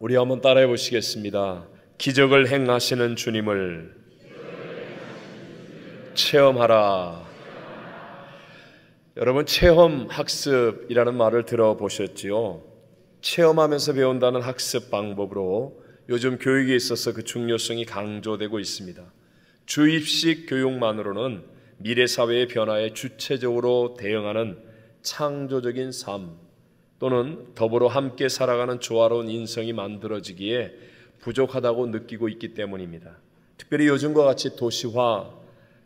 우리 한번 따라해 보시겠습니다. 기적을 행하시는 주님을 체험하라. 여러분, 체험 학습이라는 말을 들어보셨지요? 체험하면서 배운다는 학습 방법으로 요즘 교육에 있어서 그 중요성이 강조되고 있습니다. 주입식 교육만으로는 미래 사회의 변화에 주체적으로 대응하는 창조적인 삶 또는 더불어 함께 살아가는 조화로운 인생이 만들어지기에 부족하다고 느끼고 있기 때문입니다. 특별히 요즘과 같이 도시화,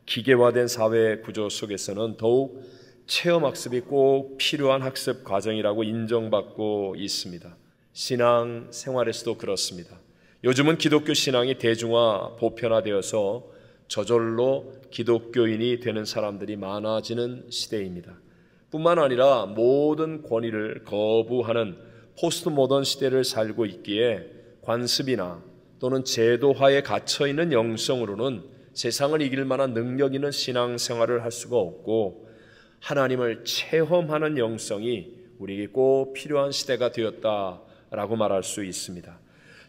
기계화된 사회 구조 속에서는 더욱 체험학습이 꼭 필요한 학습 과정이라고 인정받고 있습니다. 신앙 생활에서도 그렇습니다. 요즘은 기독교 신앙이 대중화, 보편화되어서 저절로 기독교인이 되는 사람들이 많아지는 시대입니다. 뿐만 아니라 모든 권위를 거부하는 포스트 모던 시대를 살고 있기에 관습이나 또는 제도화에 갇혀있는 영성으로는 세상을 이길 만한 능력 있는 신앙생활을 할 수가 없고 하나님을 체험하는 영성이 우리에게 꼭 필요한 시대가 되었다라고 말할 수 있습니다.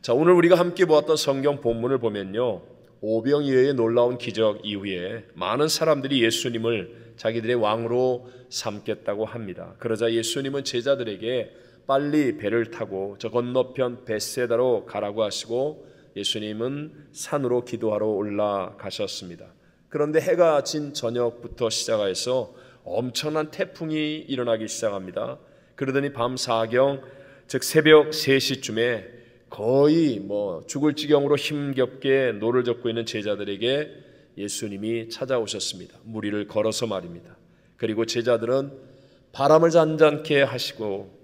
자, 오늘 우리가 함께 보았던 성경 본문을 보면요, 오병이어의 놀라운 기적 이후에 많은 사람들이 예수님을 자기들의 왕으로 삼겠다고 합니다. 그러자 예수님은 제자들에게 빨리 배를 타고 저 건너편 벳세다로 가라고 하시고 예수님은 산으로 기도하러 올라가셨습니다. 그런데 해가 진 저녁부터 시작해서 엄청난 태풍이 일어나기 시작합니다. 그러더니 밤 사경, 즉 새벽 3시쯤에 거의 죽을 지경으로 힘겹게 노를 젓고 있는 제자들에게 예수님이 찾아오셨습니다. 무리를 걸어서 말입니다. 그리고 제자들은 바람을 잔잔케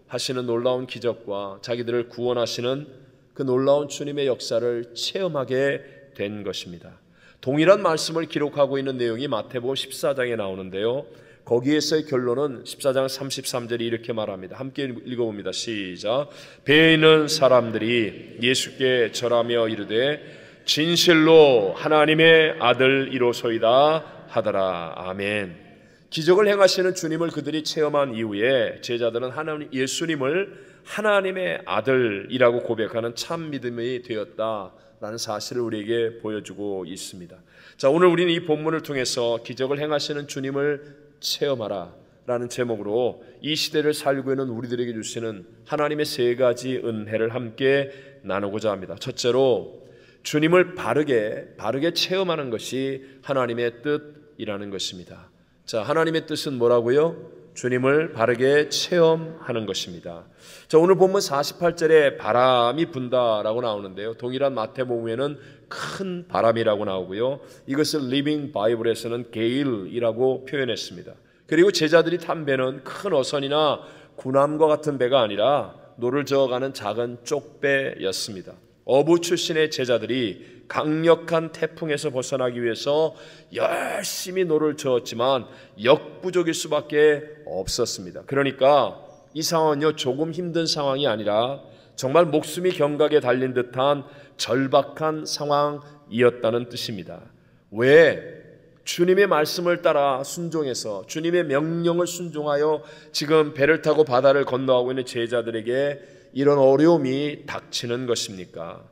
하시는 놀라운 기적과 자기들을 구원하시는 그 놀라운 주님의 역사를 체험하게 된 것입니다. 동일한 말씀을 기록하고 있는 내용이 마태복음 14장에 나오는데요, 거기에서의 결론은 14장 33절이 이렇게 말합니다. 함께 읽어봅니다. 시작. 배에 있는 사람들이 예수께 절하며 이르되 진실로 하나님의 아들이로소이다 하더라. 아멘. 기적을 행하시는 주님을 그들이 체험한 이후에 제자들은 예수님을 하나님의 아들이라고 고백하는 참 믿음이 되었다라는 사실을 우리에게 보여주고 있습니다. 자, 오늘 우리는 이 본문을 통해서 기적을 행하시는 주님을 체험하라 라는 제목으로 이 시대를 살고 있는 우리들에게 주시는 하나님의 3가지 은혜를 함께 나누고자 합니다. 첫째로 주님을 바르게 체험하는 것이 하나님의 뜻이라는 것입니다. 자, 하나님의 뜻은 뭐라고요? 주님을 바르게 체험하는 것입니다. 자, 오늘 본문 48절에 바람이 분다라고 나오는데요, 동일한 마태복음에는 큰 바람이라고 나오고요, 이것을 리빙 바이블에서는 게일이라고 표현했습니다. 그리고 제자들이 탄 배는 큰 어선이나 군함과 같은 배가 아니라 노를 저어가는 작은 쪽배였습니다. 어부 출신의 제자들이 강력한 태풍에서 벗어나기 위해서 열심히 노를 저었지만 역부족일 수밖에 없었습니다. 그러니까 이 상황은요, 조금 힘든 상황이 아니라 정말 목숨이 경각에 달린 듯한 절박한 상황이었다는 뜻입니다. 왜? 주님의 말씀을 따라 순종해서 주님의 명령을 순종하여 지금 배를 타고 바다를 건너가고 있는 제자들에게 이런 어려움이 닥치는 것입니까?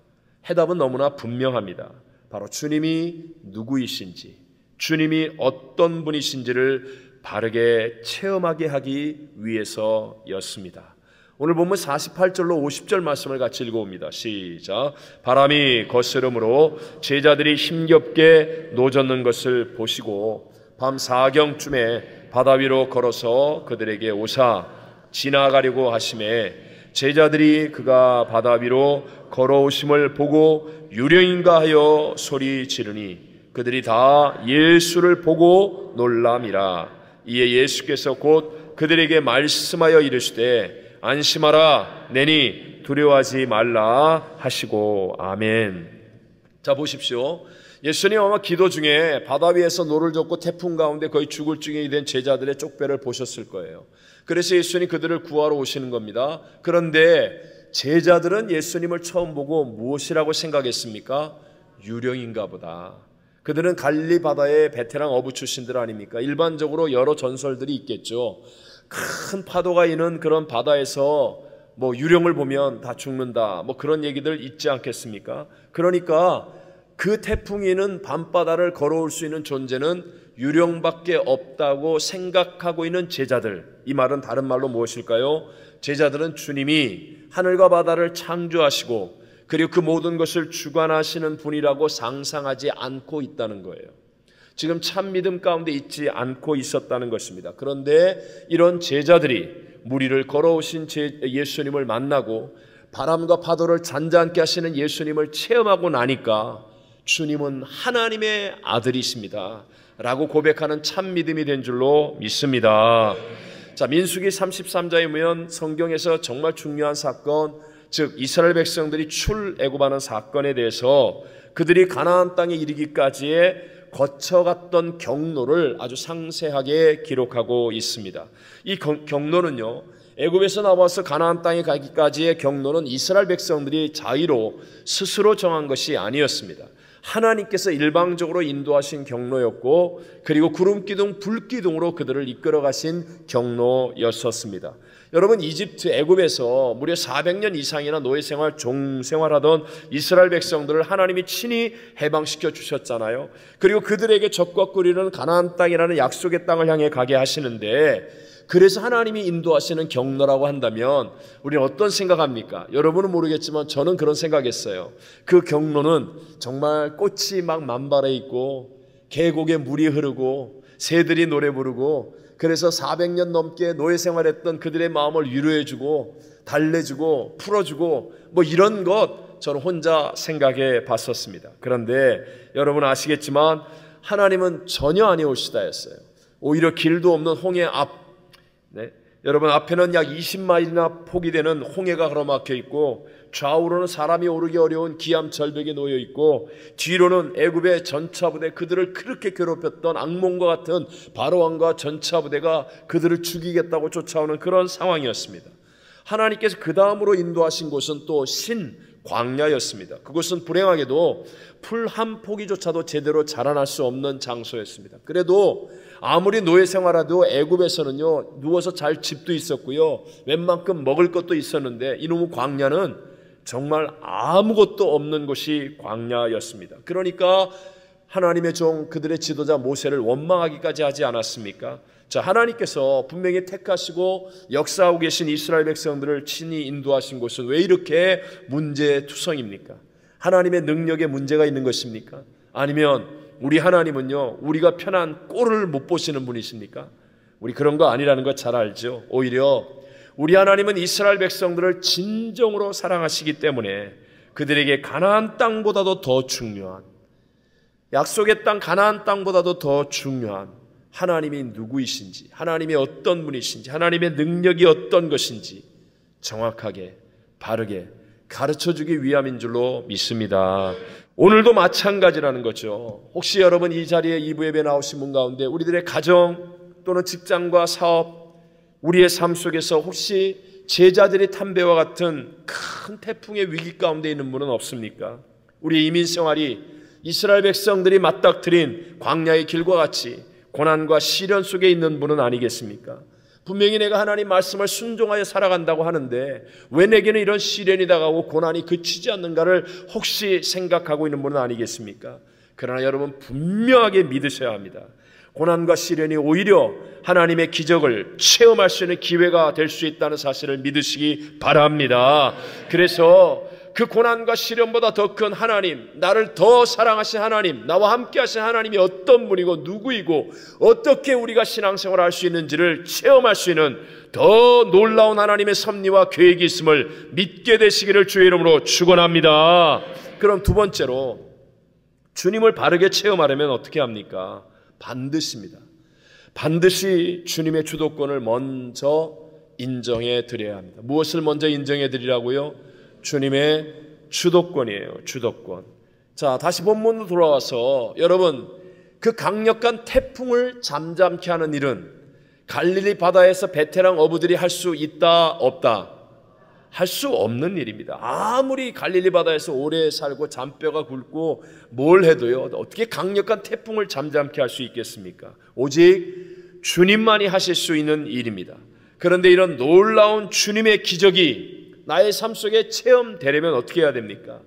해답은 너무나 분명합니다. 바로 주님이 누구이신지, 주님이 어떤 분이신지를 바르게 체험하게 하기 위해서였습니다. 오늘 본문 48절로 50절 말씀을 같이 읽어봅니다. 시작. 바람이 거스름으로 제자들이 힘겹게 노젓는 것을 보시고 밤 사경쯤에 바다 위로 걸어서 그들에게 오사 지나가려고 하심에 제자들이 그가 바다 위로 걸어오심을 보고 유령인가 하여 소리 지르니 그들이 다 예수를 보고 놀람이라. 이에 예수께서 곧 그들에게 말씀하여 이르시되 안심하라, 내니 두려워하지 말라 하시고. 아멘. 자, 보십시오. 예수님 아마 기도 중에 바다 위에서 노를 젓고 태풍 가운데 거의 죽을 지경이 된 제자들의 쪽배를 보셨을 거예요. 그래서 예수님이 그들을 구하러 오시는 겁니다. 그런데 제자들은 예수님을 처음 보고 무엇이라고 생각했습니까? 유령인가 보다. 그들은 갈릴리 바다의 베테랑 어부 출신들 아닙니까? 일반적으로 여러 전설들이 있겠죠. 큰 파도가 있는 그런 바다에서 뭐 유령을 보면 다 죽는다, 뭐 그런 얘기들 있지 않겠습니까? 그러니까 그 태풍이 있는 밤바다를 걸어올 수 있는 존재는 유령밖에 없다고 생각하고 있는 제자들, 이 말은 다른 말로 무엇일까요? 제자들은 주님이 하늘과 바다를 창조하시고 그리고 그 모든 것을 주관하시는 분이라고 상상하지 않고 있다는 거예요. 지금 참 믿음 가운데 있지 않고 있었다는 것입니다. 그런데 이런 제자들이 물 위를 걸어오신 예수님을 만나고 바람과 파도를 잔잔케 하시는 예수님을 체험하고 나니까 주님은 하나님의 아들이십니다 라고 고백하는 참 믿음이 된 줄로 믿습니다. 자, 민수기 33장에 보면 성경에서 정말 중요한 사건, 즉 이스라엘 백성들이 출애굽하는 사건에 대해서 그들이 가나안 땅에 이르기까지의 거쳐갔던 경로를 아주 상세하게 기록하고 있습니다. 이 경로는요, 애굽에서 나와서 가나안 땅에 가기까지의 경로는 이스라엘 백성들이 자의로 스스로 정한 것이 아니었습니다. 하나님께서 일방적으로 인도하신 경로였고, 그리고 구름기둥, 불기둥으로 그들을 이끌어 가신 경로였었습니다. 여러분, 이집트, 애굽에서 무려 400년 이상이나 노예 생활, 종생활하던 이스라엘 백성들을 하나님이 친히 해방시켜 주셨잖아요. 그리고 그들에게 적과 꿀이는 가나안 땅이라는 약속의 땅을 향해 가게 하시는데, 그래서 하나님이 인도하시는 경로라고 한다면 우리는 어떤 생각합니까? 여러분은 모르겠지만 저는 그런 생각했어요. 그 경로는 정말 꽃이 막 만발해 있고 계곡에 물이 흐르고 새들이 노래 부르고, 그래서 400년 넘게 노예 생활했던 그들의 마음을 위로해주고 달래주고 풀어주고 뭐 이런 것 저는 혼자 생각해 봤었습니다. 그런데 여러분 아시겠지만 하나님은 전혀 아니오시다 했어요. 오히려 길도 없는 홍해 앞, 여러분 앞에는 약 20마일이나 폭이 되는 홍해가 가로막혀 있고, 좌우로는 사람이 오르기 어려운 기암 절벽에 놓여 있고, 뒤로는 애굽의 전차부대, 그들을 그렇게 괴롭혔던 악몽과 같은 바로왕과 전차부대가 그들을 죽이겠다고 쫓아오는 그런 상황이었습니다. 하나님께서 그 다음으로 인도하신 곳은 또 광야였습니다. 그곳은 불행하게도 풀 한 포기조차도 제대로 자라날 수 없는 장소였습니다. 그래도 아무리 노예 생활해도 애굽에서는요, 누워서 잘 집도 있었고요, 웬만큼 먹을 것도 있었는데 이놈의 광야는 정말 아무것도 없는 곳이 광야였습니다. 그러니까 하나님의 종, 그들의 지도자 모세를 원망하기까지 하지 않았습니까? 자, 하나님께서 분명히 택하시고 역사하고 계신 이스라엘 백성들을 친히 인도하신 곳은 왜 이렇게 문제투성입니까? 하나님의 능력에 문제가 있는 것입니까? 아니면 우리 하나님은요, 우리가 편한 꼴을 못 보시는 분이십니까? 우리 그런 거 아니라는 거 잘 알죠. 오히려 우리 하나님은 이스라엘 백성들을 진정으로 사랑하시기 때문에 그들에게 가나안 땅보다도 더 중요한, 약속의 땅 가나안 땅보다도 더 중요한 하나님이 누구이신지, 하나님이 어떤 분이신지, 하나님의 능력이 어떤 것인지 정확하게 바르게 가르쳐주기 위함인 줄로 믿습니다. 오늘도 마찬가지라는 거죠. 혹시 여러분 이 자리에 2부 예배 나오신 분 가운데 우리들의 가정 또는 직장과 사업, 우리의 삶 속에서 혹시 제자들의 탐배와 같은 큰 태풍의 위기 가운데 있는 분은 없습니까? 우리의 이민 생활이 이스라엘 백성들이 맞닥뜨린 광야의 길과 같이 고난과 시련 속에 있는 분은 아니겠습니까? 분명히 내가 하나님 말씀을 순종하여 살아간다고 하는데 왜 내게는 이런 시련이 다가오고 고난이 그치지 않는가를 혹시 생각하고 있는 분은 아니겠습니까? 그러나 여러분 분명하게 믿으셔야 합니다. 고난과 시련이 오히려 하나님의 기적을 체험할 수 있는 기회가 될 수 있다는 사실을 믿으시기 바랍니다. 그래서 그 고난과 시련보다 더 큰 하나님, 나를 더 사랑하신 하나님, 나와 함께 하신 하나님이 어떤 분이고 누구이고 어떻게 우리가 신앙생활을 할 수 있는지를 체험할 수 있는 더 놀라운 하나님의 섭리와 계획이 있음을 믿게 되시기를 주의 이름으로 축원합니다. 그럼 두 번째로 주님을 바르게 체험하려면 어떻게 합니까? 반드시입니다. 반드시 주님의 주도권을 먼저 인정해 드려야 합니다. 무엇을 먼저 인정해 드리라고요? 주님의 주도권이에요. 주도권. 자, 다시 본문으로 돌아와서 여러분, 그 강력한 태풍을 잠잠케 하는 일은 갈릴리 바다에서 베테랑 어부들이 할 수 있다 없다? 할 수 없는 일입니다. 아무리 갈릴리 바다에서 오래 살고 잔뼈가 굵고 뭘 해도요, 어떻게 강력한 태풍을 잠잠케 할 수 있겠습니까? 오직 주님만이 하실 수 있는 일입니다. 그런데 이런 놀라운 주님의 기적이 나의 삶 속에 체험되려면 어떻게 해야 됩니까?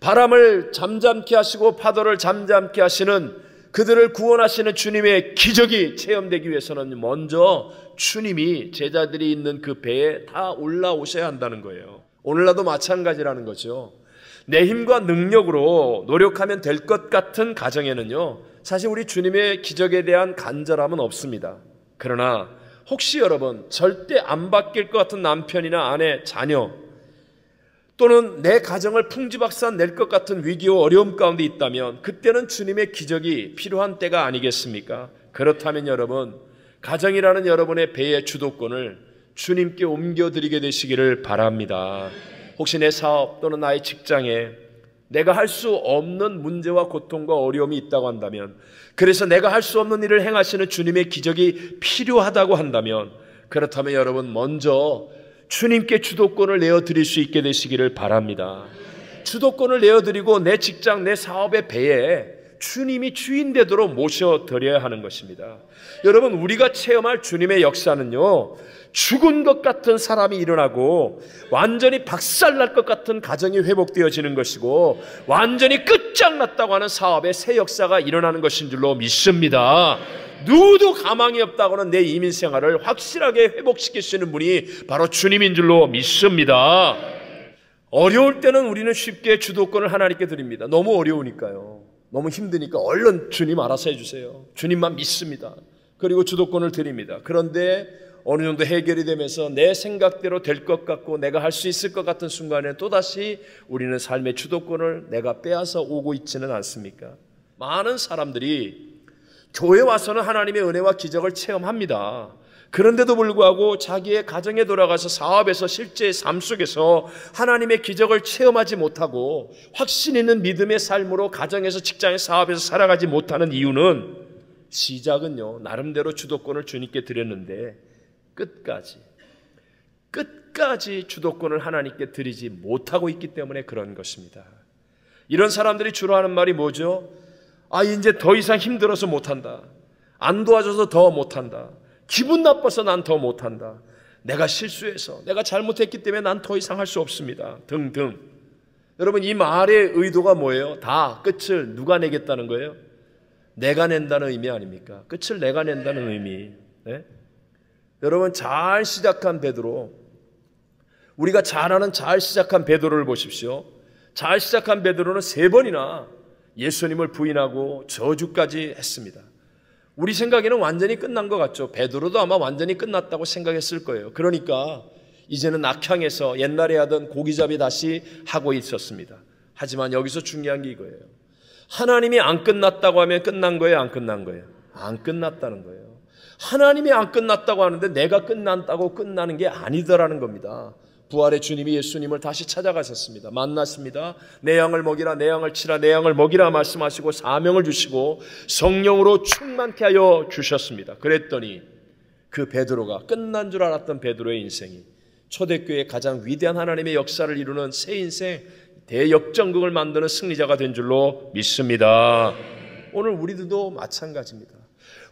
바람을 잠잠케 하시고 파도를 잠잠케 하시는, 그들을 구원하시는 주님의 기적이 체험되기 위해서는 먼저 주님이 제자들이 있는 그 배에 다 올라오셔야 한다는 거예요. 오늘날도 마찬가지라는 거죠. 내 힘과 능력으로 노력하면 될 것 같은 가정에는요, 사실 우리 주님의 기적에 대한 간절함은 없습니다. 그러나 혹시 여러분 절대 안 바뀔 것 같은 남편이나 아내, 자녀, 또는 내 가정을 풍지박산 낼 것 같은 위기와 어려움 가운데 있다면 그때는 주님의 기적이 필요한 때가 아니겠습니까? 그렇다면 여러분, 가정이라는 여러분의 배의 주도권을 주님께 옮겨드리게 되시기를 바랍니다. 혹시 내 사업 또는 나의 직장에 내가 할 수 없는 문제와 고통과 어려움이 있다고 한다면, 그래서 내가 할 수 없는 일을 행하시는 주님의 기적이 필요하다고 한다면, 그렇다면 여러분 먼저 주님께 주도권을 내어드릴 수 있게 되시기를 바랍니다. 주도권을 내어드리고 내 직장, 내 사업의 배에 주님이 주인 되도록 모셔드려야 하는 것입니다. 여러분, 우리가 체험할 주님의 역사는요, 죽은 것 같은 사람이 일어나고 완전히 박살날 것 같은 가정이 회복되어지는 것이고, 완전히 끝장났다고 하는 사업의 새 역사가 일어나는 것인 줄로 믿습니다. 누구도 가망이 없다고는 내 이민 생활을 확실하게 회복시키시는 분이 바로 주님인 줄로 믿습니다. 어려울 때는 우리는 쉽게 주도권을 하나님께 드립니다. 너무 어려우니까요, 너무 힘드니까 얼른 주님 알아서 해주세요. 주님만 믿습니다. 그리고 주도권을 드립니다. 그런데 어느 정도 해결이 되면서 내 생각대로 될 것 같고 내가 할 수 있을 것 같은 순간에 또다시 우리는 삶의 주도권을 내가 빼앗아 오고 있지는 않습니까? 많은 사람들이 교회 와서는 하나님의 은혜와 기적을 체험합니다. 그런데도 불구하고 자기의 가정에 돌아가서 사업에서 실제 삶 속에서 하나님의 기적을 체험하지 못하고 확신 있는 믿음의 삶으로 가정에서 직장에 사업에서 살아가지 못하는 이유는, 시작은요 나름대로 주도권을 주님께 드렸는데 끝까지 주도권을 하나님께 드리지 못하고 있기 때문에 그런 것입니다. 이런 사람들이 주로 하는 말이 뭐죠? 이제 더 이상 힘들어서 못한다. 안 도와줘서 더 못한다. 기분 나빠서 난 더 못한다. 내가 실수해서, 내가 잘못했기 때문에 난 더 이상 할 수 없습니다. 등등. 여러분, 이 말의 의도가 뭐예요? 다 끝을 누가 내겠다는 거예요? 내가 낸다는 의미 아닙니까? 끝을 내가 낸다는 의미. 네? 여러분, 잘 시작한 베드로, 우리가 잘 시작한 베드로를 보십시오. 잘 시작한 베드로는 3번이나 예수님을 부인하고 저주까지 했습니다. 우리 생각에는 완전히 끝난 것 같죠. 베드로도 아마 완전히 끝났다고 생각했을 거예요. 그러니까 이제는 악향에서 옛날에 하던 고기잡이 다시 하고 있었습니다. 하지만 여기서 중요한 게 이거예요. 하나님이 안 끝났다고 하면 끝난 거예요, 안 끝난 거예요? 안 끝났다는 거예요. 하나님이 안 끝났다고 하는데 내가 끝난다고 끝나는 게 아니더라는 겁니다. 부활의 주님이 예수님을 다시 찾아가셨습니다. 만났습니다. 내 양을 먹이라, 내 양을 치라, 내 양을 먹이라 말씀하시고 사명을 주시고 성령으로 충만케 하여 주셨습니다. 그랬더니 그 베드로가, 끝난 줄 알았던 베드로의 인생이 초대교회의 가장 위대한 하나님의 역사를 이루는 새 인생, 대역전극을 만드는 승리자가 된 줄로 믿습니다. 오늘 우리들도 마찬가지입니다.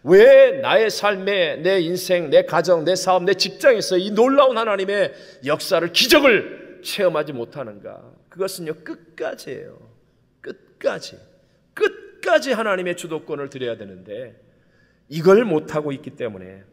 왜 나의 삶에, 내 인생, 내 가정, 내 사업, 내 직장에서 이 놀라운 하나님의 역사를, 기적을 체험하지 못하는가? 그것은요, 끝까지예요. 끝까지 하나님의 주도권을 드려야 되는데 이걸 못하고 있기 때문에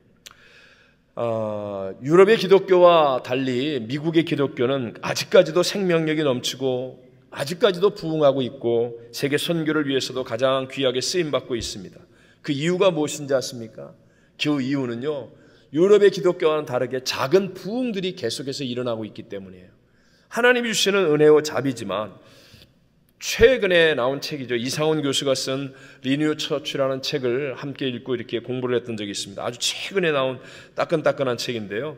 유럽의 기독교와 달리 미국의 기독교는 아직까지도 생명력이 넘치고 아직까지도 부흥하고 있고 세계 선교를 위해서도 가장 귀하게 쓰임받고 있습니다. 그 이유가 무엇인지 아십니까? 그 이유는요, 유럽의 기독교와는 다르게 작은 부흥들이 계속해서 일어나고 있기 때문이에요. 하나님이 주시는 은혜와 자비지만 최근에 나온 책이죠. 이상훈 교수가 쓴 리뉴 처치라는 책을 함께 읽고 이렇게 공부를 했던 적이 있습니다. 아주 최근에 나온 따끈따끈한 책인데요.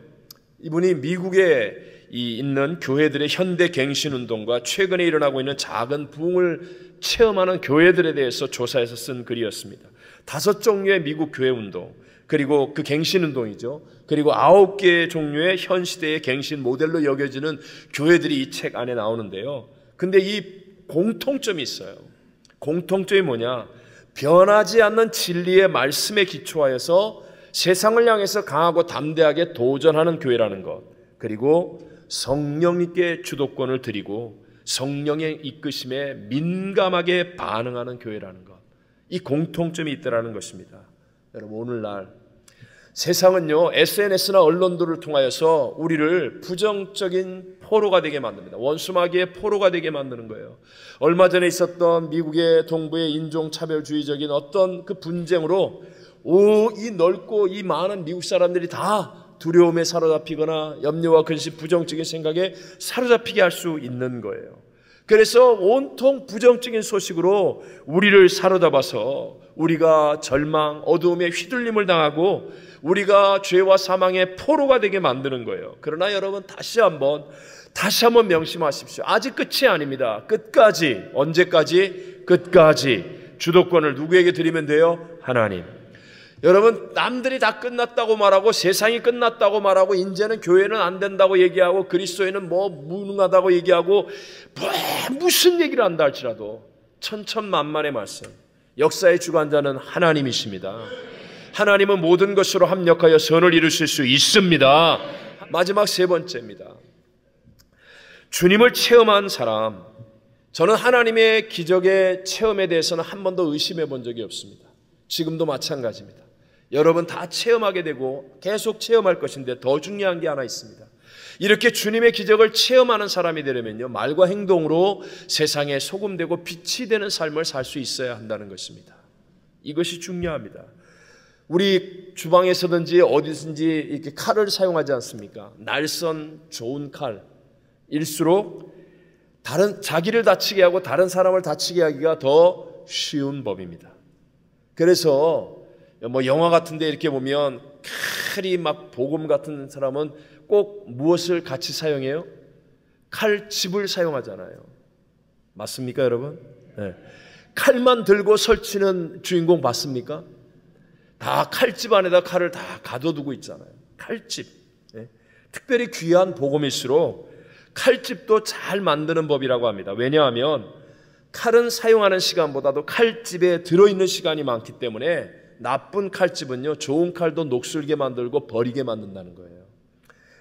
이분이 미국에 있는 교회들의 현대 갱신운동과 최근에 일어나고 있는 작은 부흥을 체험하는 교회들에 대해서 조사해서 쓴 글이었습니다. 5종류의 미국 교회 운동, 그리고 그 갱신 운동이죠. 그리고 9개의 종류의 현 시대의 갱신 모델로 여겨지는 교회들이 이 책 안에 나오는데요. 근데 이 공통점이 있어요. 공통점이 뭐냐? 변하지 않는 진리의 말씀에 기초하여서 세상을 향해서 강하고 담대하게 도전하는 교회라는 것. 그리고 성령님께 주도권을 드리고 성령의 이끄심에 민감하게 반응하는 교회라는 것, 이 공통점이 있다는 것입니다. 여러분, 오늘날 세상은요, SNS나 언론들을 통하여서 우리를 부정적인 포로가 되게 만듭니다. 원수마귀의 포로가 되게 만드는 거예요. 얼마 전에 있었던 미국의 동부의 인종차별주의적인 어떤 그 분쟁으로 이 넓고 이 많은 미국 사람들이 다 두려움에 사로잡히거나 염려와 근심, 부정적인 생각에 사로잡히게 할 수 있는 거예요. 그래서 온통 부정적인 소식으로 우리를 사로잡아서 우리가 절망, 어두움에 휘둘림을 당하고 우리가 죄와 사망의 포로가 되게 만드는 거예요. 그러나 여러분, 다시 한번 명심하십시오. 아직 끝이 아닙니다. 끝까지, 언제까지? 끝까지 주도권을 누구에게 드리면 돼요? 하나님. 여러분, 남들이 다 끝났다고 말하고 세상이 끝났다고 말하고 이제는 교회는 안 된다고 얘기하고 그리스도인은 뭐 무능하다고 얘기하고 무슨 얘기를 한다 할지라도 천천만만의 말씀, 역사의 주관자는 하나님이십니다. 하나님은 모든 것으로 합력하여 선을 이루실 수 있습니다. 마지막 세 번째입니다. 주님을 체험한 사람, 저는 하나님의 기적의 체험에 대해서는 한 번도 의심해 본 적이 없습니다. 지금도 마찬가지입니다. 여러분 다 체험하게 되고 계속 체험할 것인데 더 중요한 게 하나 있습니다. 이렇게 주님의 기적을 체험하는 사람이 되려면요, 말과 행동으로 세상에 소금되고 빛이 되는 삶을 살 수 있어야 한다는 것입니다. 이것이 중요합니다. 우리 주방에서든지 어디든지 이렇게 칼을 사용하지 않습니까? 날선 좋은 칼일수록 자기를 다치게 하고 다른 사람을 다치게 하기가 더 쉬운 법입니다. 그래서 뭐 영화 같은 데 이렇게 보면 칼이 막 보검 같은 사람은 꼭 무엇을 같이 사용해요? 칼집을 사용하잖아요. 맞습니까, 여러분? 네. 칼만 들고 설치는 주인공 봤습니까? 다 칼집 안에다 칼을 다 가둬두고 있잖아요. 칼집. 네. 특별히 귀한 보검일수록 칼집도 잘 만드는 법이라고 합니다. 왜냐하면 칼은 사용하는 시간보다도 칼집에 들어있는 시간이 많기 때문에 나쁜 칼집은요, 좋은 칼도 녹슬게 만들고 버리게 만든다는 거예요.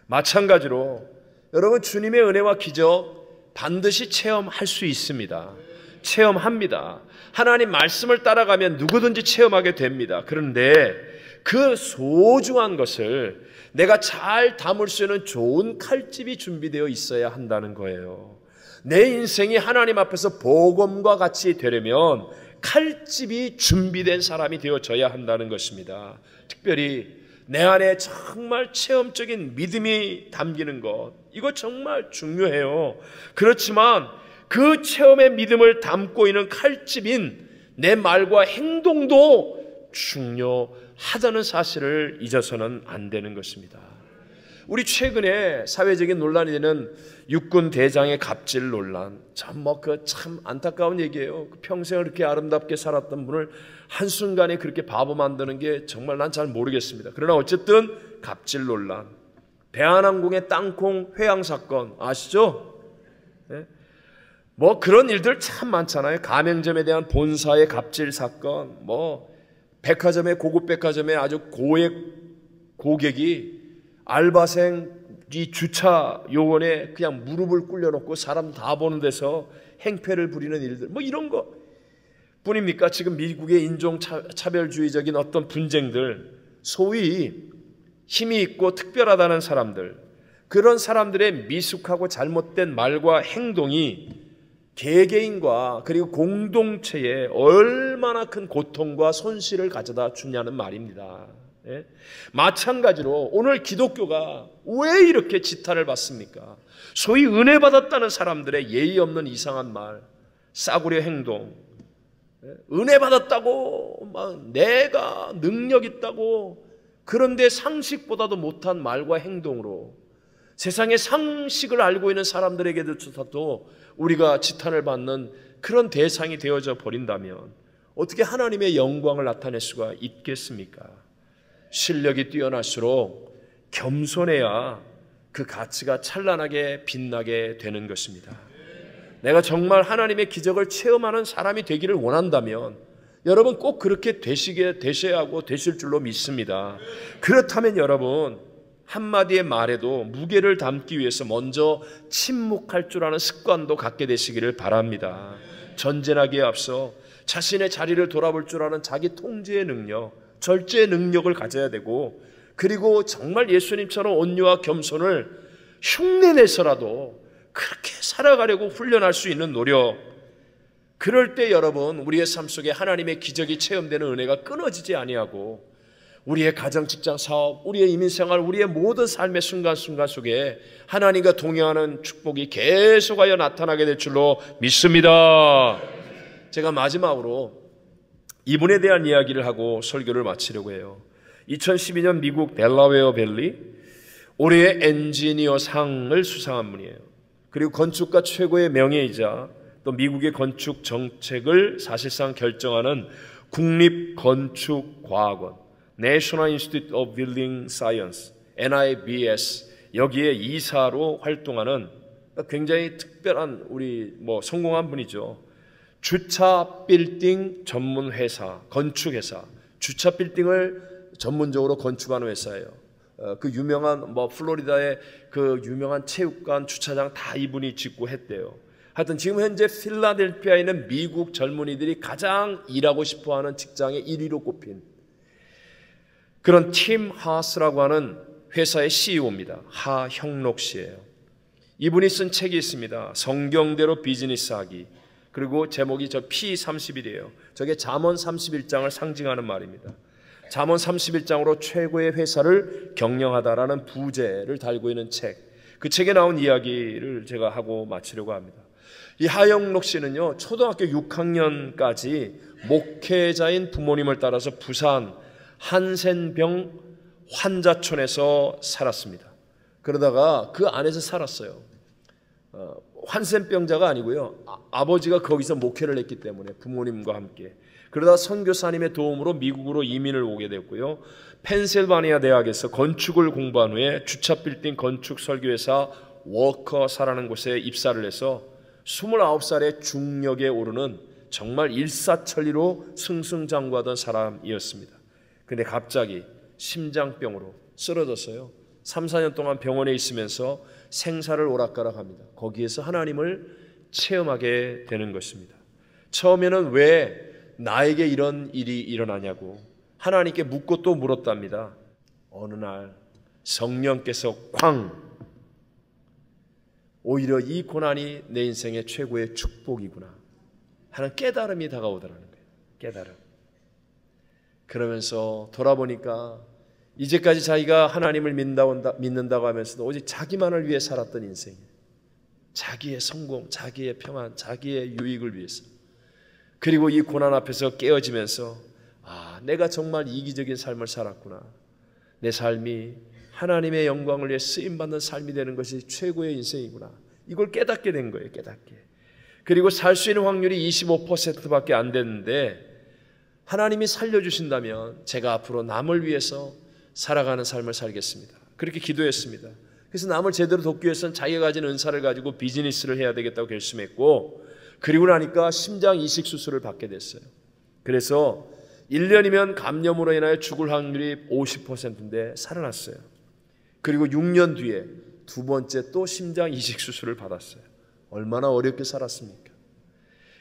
마찬가지로 여러분, 주님의 은혜와 기적 반드시 체험할 수 있습니다. 체험합니다. 하나님 말씀을 따라가면 누구든지 체험하게 됩니다. 그런데 그 소중한 것을 내가 잘 담을 수 있는 좋은 칼집이 준비되어 있어야 한다는 거예요. 내 인생이 하나님 앞에서 복음과 같이 되려면 칼집이 준비된 사람이 되어져야 한다는 것입니다. 특별히 내 안에 정말 체험적인 믿음이 담기는 것, 이거 정말 중요해요. 그렇지만 그 체험의 믿음을 담고 있는 칼집인 내 말과 행동도 중요하다는 사실을 잊어서는 안 되는 것입니다. 우리 최근에 사회적인 논란이 되는 육군 대장의 갑질 논란, 참 안타까운 얘기예요. 평생을 그렇게 아름답게 살았던 분을 한순간에 그렇게 바보 만드는 게 정말 난 잘 모르겠습니다. 그러나 어쨌든 갑질 논란, 대한항공의 땅콩 회항 사건 아시죠? 네? 뭐 그런 일들 참 많잖아요. 가맹점에 대한 본사의 갑질 사건, 백화점의 고급 백화점의 아주 고액 고객이 알바생 이 주차 요원에 그냥 무릎을 꿇려놓고 사람 다 보는 데서 행패를 부리는 일들, 이런 거 뿐입니까? 지금 미국의 인종차별주의적인 어떤 분쟁들, 소위 힘이 있고 특별하다는 사람들, 그런 사람들의 미숙하고 잘못된 말과 행동이 개개인과 그리고 공동체에 얼마나 큰 고통과 손실을 가져다 주냐는 말입니다. 예? 마찬가지로 오늘 기독교가 왜 이렇게 지탄을 받습니까? 소위 은혜 받았다는 사람들의 예의 없는 이상한 말, 싸구려 행동, 은혜 받았다고 내가 능력 있다고, 그런데 상식보다도 못한 말과 행동으로 세상의 상식을 알고 있는 사람들에게도 우리가 지탄을 받는 그런 대상이 되어져 버린다면 어떻게 하나님의 영광을 나타낼 수가 있겠습니까? 실력이 뛰어날수록 겸손해야 그 가치가 찬란하게 빛나게 되는 것입니다. 내가 정말 하나님의 기적을 체험하는 사람이 되기를 원한다면 여러분 꼭 그렇게 되셔야 하고 되실 줄로 믿습니다. 그렇다면 여러분, 한마디의 말에도 무게를 담기 위해서 먼저 침묵할 줄 아는 습관도 갖게 되시기를 바랍니다. 전쟁하기에 앞서 자신의 자리를 돌아볼 줄 아는 자기 통제의 능력, 절제의 능력을 가져야 되고, 그리고 정말 예수님처럼 온유와 겸손을 흉내내서라도 그렇게 살아가려고 훈련할 수 있는 노력, 그럴 때 여러분, 우리의 삶 속에 하나님의 기적이 체험되는 은혜가 끊어지지 아니하고 우리의 가정, 직장, 사업, 우리의 이민생활, 우리의 모든 삶의 순간순간 속에 하나님과 동행하는 축복이 계속하여 나타나게 될 줄로 믿습니다. 제가 마지막으로 이분에 대한 이야기를 하고 설교를 마치려고 해요. 2012년 미국 델라웨어 밸리 올해의 엔지니어 상을 수상한 분이에요. 그리고 건축가 최고의 명예이자 또 미국의 건축 정책을 사실상 결정하는 국립건축과학원 National Institute of Building Science, NIBS, 여기에 이사로 활동하는 굉장히 특별한 우리 성공한 분이죠. 주차 빌딩 전문 회사, 건축 회사, 주차 빌딩을 전문적으로 건축하는 회사예요. 그 유명한 플로리다의 그 유명한 체육관 주차장 다 이분이 짓고 했대요. 하여튼 지금 현재 필라델피아에 있는 미국 젊은이들이 가장 일하고 싶어하는 직장의 1위로 꼽힌 그런 팀 하스라고 하는 회사의 CEO입니다. 하형록 씨예요. 이분이 쓴 책이 있습니다. 성경대로 비즈니스하기. 그리고 제목이 저 P31이에요. 저게 잠언 31장을 상징하는 말입니다. 잠언 31장으로 최고의 회사를 경영하다라는 부제를 달고 있는 책. 그 책에 나온 이야기를 제가 하고 마치려고 합니다. 이 하영록 씨는요, 초등학교 6학년까지 목회자인 부모님을 따라서 부산 한센병 환자촌에서 살았습니다. 그러다가 그 안에서 살았어요. 한센병자가 아니고요, 아버지가 거기서 목회를 했기 때문에 부모님과 함께. 그러다 선교사님의 도움으로 미국으로 이민을 오게 됐고요, 펜실바니아 대학에서 건축을 공부한 후에 주차 빌딩 건축 설교회사 워커사라는 곳에 입사를 해서 29살의 중력에 오르는 정말 일사천리로 승승장구하던 사람이었습니다. 근데 갑자기 심장병으로 쓰러졌어요. 3, 4년 동안 병원에 있으면서 생사를 오락가락합니다. 거기에서 하나님을 체험하게 되는 것입니다. 처음에는 왜 나에게 이런 일이 일어나냐고 하나님께 묻고 또 물었답니다. 어느 날 성령께서 오히려 이 고난이 내 인생의 최고의 축복이구나 하는 깨달음이 다가오더라는 거예요. 깨달음. 그러면서 돌아보니까 이제까지 자기가 하나님을 믿는다고 하면서도 오직 자기만을 위해 살았던 인생, 자기의 성공, 자기의 평안, 자기의 유익을 위해서, 그리고 이 고난 앞에서 깨어지면서 내가 정말 이기적인 삶을 살았구나, 내 삶이 하나님의 영광을 위해 쓰임받는 삶이 되는 것이 최고의 인생이구나, 이걸 깨닫게 된 거예요. 깨닫게. 그리고 살 수 있는 확률이 25%밖에 안 됐는데 하나님이 살려주신다면 제가 앞으로 남을 위해서 살아가는 삶을 살겠습니다. 그렇게 기도했습니다. 그래서 남을 제대로 돕기 위해서는 자기가 가진 은사를 가지고 비즈니스를 해야 되겠다고 결심했고, 그리고 나니까 심장 이식 수술을 받게 됐어요. 그래서 1년이면 감염으로 인하여 죽을 확률이 50%인데 살아났어요. 그리고 6년 뒤에 두 번째 또 심장 이식 수술을 받았어요. 얼마나 어렵게 살았습니까?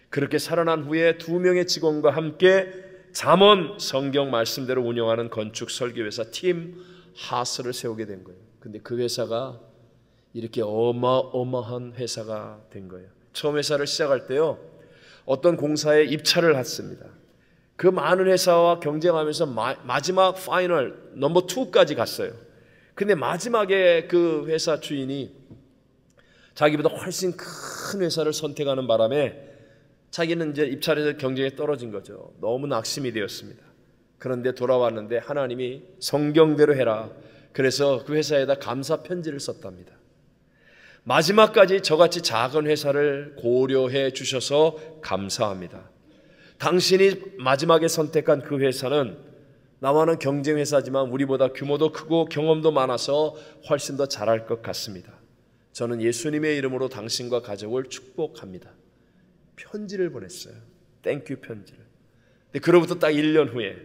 그렇게 살아난 후에 2명의 직원과 함께 잠언 성경 말씀대로 운영하는 건축 설교회사 팀 하스를 세우게 된 거예요. 근데 그 회사가 이렇게 어마어마한 회사가 된 거예요. 처음 회사를 시작할 때요, 어떤 공사에 입찰을 했습니다. 그 많은 회사와 경쟁하면서 마지막 파이널 넘버 2까지 갔어요. 근데 마지막에 그 회사 주인이 자기보다 훨씬 큰 회사를 선택하는 바람에 자기는 이제 입찰에서 경쟁에 떨어진 거죠. 너무 낙심이 되었습니다. 그런데 돌아왔는데 하나님이 성경대로 해라, 그래서 그 회사에다 감사 편지를 썼답니다. 마지막까지 저같이 작은 회사를 고려해 주셔서 감사합니다. 당신이 마지막에 선택한 그 회사는 나와는 경쟁 회사지만 우리보다 규모도 크고 경험도 많아서 훨씬 더 잘할 것 같습니다. 저는 예수님의 이름으로 당신과 가족을 축복합니다. 편지를 보냈어요. 땡큐 편지를. 근데 그로부터 딱 1년 후에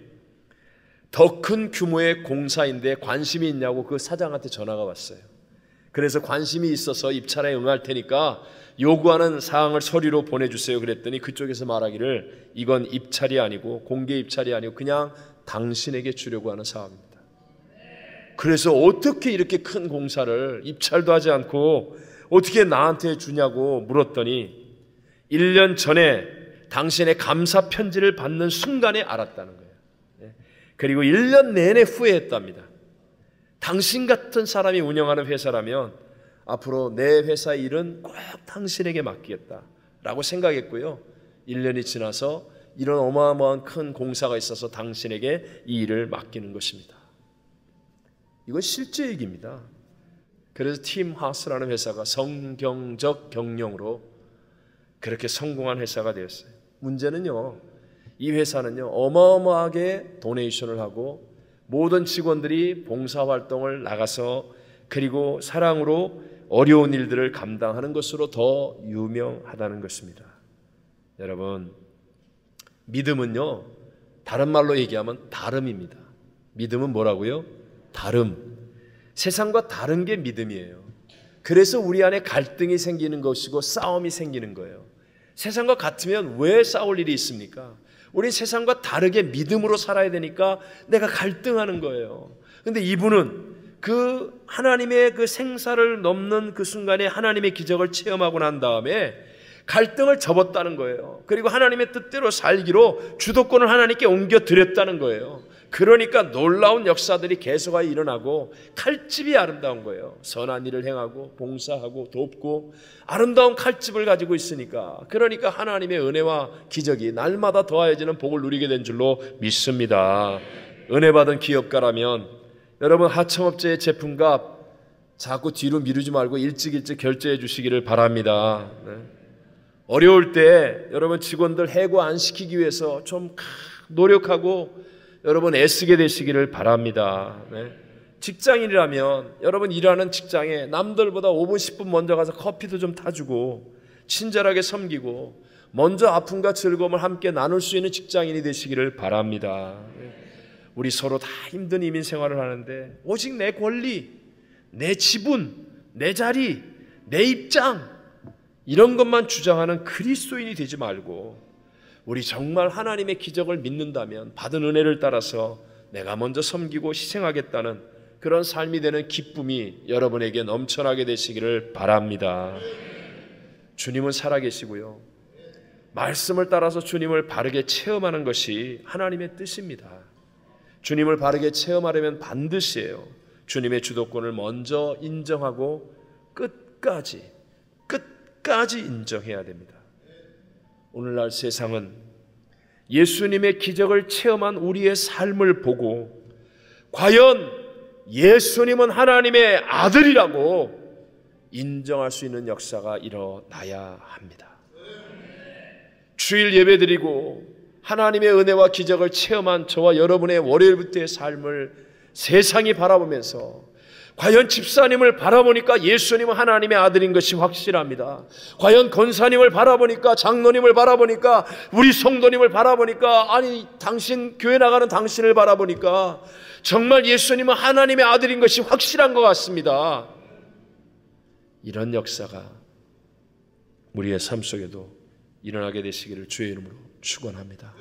더 큰 규모의 공사인데 관심이 있냐고 그 사장한테 전화가 왔어요. 그래서 관심이 있어서 입찰에 응할 테니까 요구하는 사항을 서류로 보내주세요. 그랬더니 그쪽에서 말하기를 이건 입찰이 아니고 공개 입찰이 아니고 그냥 당신에게 주려고 하는 사업입니다. 그래서 어떻게 이렇게 큰 공사를 입찰도 하지 않고 어떻게 나한테 주냐고 물었더니 1년 전에 당신의 감사 편지를 받는 순간에 알았다는 거예요. 그리고 1년 내내 후회했답니다. 당신 같은 사람이 운영하는 회사라면 앞으로 내 회사 일은 꼭 당신에게 맡기겠다라고 생각했고요. 1년이 지나서 이런 어마어마한 큰 공사가 있어서 당신에게 이 일을 맡기는 것입니다. 이건 실제 얘기입니다. 그래서 팀 하우스라는 회사가 성경적 경영으로 그렇게 성공한 회사가 되었어요. 문제는요, 이 회사는요 어마어마하게 도네이션을 하고 모든 직원들이 봉사활동을 나가서 그리고 사랑으로 어려운 일들을 감당하는 것으로 더 유명하다는 것입니다. 여러분, 믿음은요 다른 말로 얘기하면 다름입니다. 믿음은 뭐라고요? 다름. 세상과 다른 게 믿음이에요. 그래서 우리 안에 갈등이 생기는 것이고 싸움이 생기는 거예요. 세상과 같으면 왜 싸울 일이 있습니까? 우린 세상과 다르게 믿음으로 살아야 되니까 내가 갈등하는 거예요. 근데 이분은 그 하나님의 그 생사를 넘는 그 순간에 하나님의 기적을 체험하고 난 다음에 갈등을 접었다는 거예요. 그리고 하나님의 뜻대로 살기로 주도권을 하나님께 옮겨드렸다는 거예요. 그러니까 놀라운 역사들이 계속하여 일어나고 칼집이 아름다운 거예요. 선한 일을 행하고 봉사하고 돕고 아름다운 칼집을 가지고 있으니까, 그러니까 하나님의 은혜와 기적이 날마다 더하여지는 복을 누리게 된 줄로 믿습니다. 은혜 받은 기업가라면 여러분 하청업체의 제품값 자꾸 뒤로 미루지 말고 일찍 결제해 주시기를 바랍니다. 어려울 때 여러분 직원들 해고 안 시키기 위해서 좀 노력하고 여러분 애쓰게 되시기를 바랍니다. 직장인이라면 여러분 일하는 직장에 남들보다 5분 10분 먼저 가서 커피도 좀 타주고 친절하게 섬기고 먼저 아픔과 즐거움을 함께 나눌 수 있는 직장인이 되시기를 바랍니다. 우리 서로 다 힘든 이민 생활을 하는데 오직 내 권리, 내 지분, 내 자리, 내 입장 이런 것만 주장하는 그리스도인이 되지 말고 우리 정말 하나님의 기적을 믿는다면 받은 은혜를 따라서 내가 먼저 섬기고 희생하겠다는 그런 삶이 되는 기쁨이 여러분에게 넘쳐나게 되시기를 바랍니다. 주님은 살아계시고요. 말씀을 따라서 주님을 바르게 체험하는 것이 하나님의 뜻입니다. 주님을 바르게 체험하려면 반드시예요. 주님의 주도권을 먼저 인정하고 끝까지 인정해야 됩니다. 오늘날 세상은 예수님의 기적을 체험한 우리의 삶을 보고 과연 예수님은 하나님의 아들이라고 인정할 수 있는 역사가 일어나야 합니다. 주일 예배드리고 하나님의 은혜와 기적을 체험한 저와 여러분의 월요일부터의 삶을 세상이 바라보면서 과연 집사님을 바라보니까 예수님은 하나님의 아들인 것이 확실합니다. 과연 권사님을 바라보니까, 장로님을 바라보니까, 우리 성도님을 바라보니까, 아니 당신 교회 나가는 당신을 바라보니까 정말 예수님은 하나님의 아들인 것이 확실한 것 같습니다. 이런 역사가 우리의 삶 속에도 일어나게 되시기를 주의 이름으로 축원합니다.